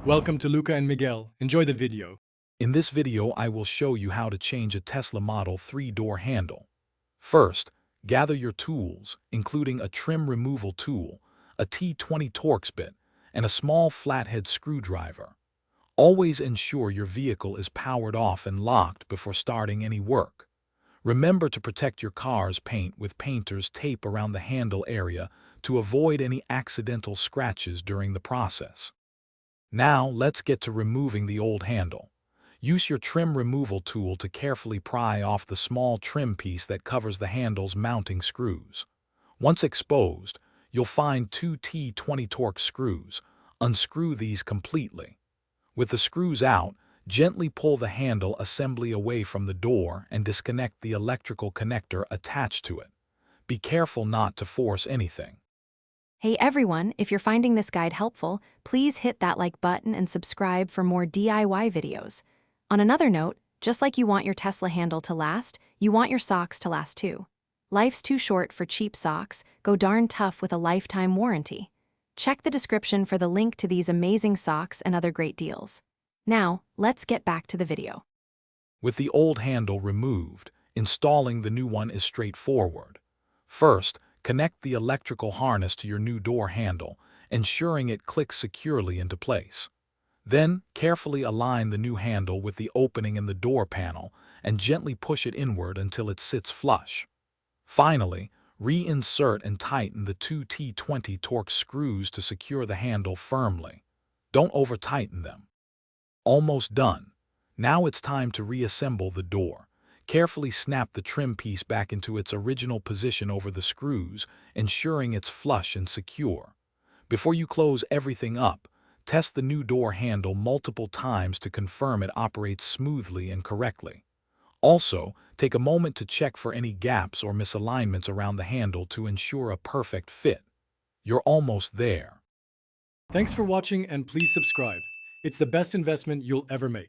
Welcome to Luca and Miguel. Enjoy the video. In this video, I will show you how to change a Tesla Model 3 door handle. First, gather your tools, including a trim removal tool, a T20 Torx bit, and a small flathead screwdriver. Always ensure your vehicle is powered off and locked before starting any work. Remember to protect your car's paint with painter's tape around the handle area to avoid any accidental scratches during the process. Now, let's get to removing the old handle. Use your trim removal tool to carefully pry off the small trim piece that covers the handle's mounting screws. Once exposed, you'll find two T20 Torx screws. Unscrew these completely. With the screws out, gently pull the handle assembly away from the door and disconnect the electrical connector attached to it. Be careful not to force anything. Hey everyone, if you're finding this guide helpful, please hit that like button and subscribe for more DIY videos. On another note, just like you want your Tesla handle to last, you want your socks to last too. Life's too short for cheap socks. Go darn tough with a lifetime warranty. Check the description for the link to these amazing socks and other great deals. Now, let's get back to the video. With the old handle removed, installing the new one is straightforward. First, connect the electrical harness to your new door handle, ensuring it clicks securely into place. Then, carefully align the new handle with the opening in the door panel and gently push it inward until it sits flush. Finally, reinsert and tighten the two T20 Torx screws to secure the handle firmly. Don't over-tighten them. Almost done. Now it's time to reassemble the door. Carefully snap the trim piece back into its original position over the screws, ensuring it's flush and secure. Before you close everything up, test the new door handle multiple times to confirm it operates smoothly and correctly. Also, take a moment to check for any gaps or misalignments around the handle to ensure a perfect fit. You're almost there. Thanks for watching and please subscribe. It's the best investment you'll ever make.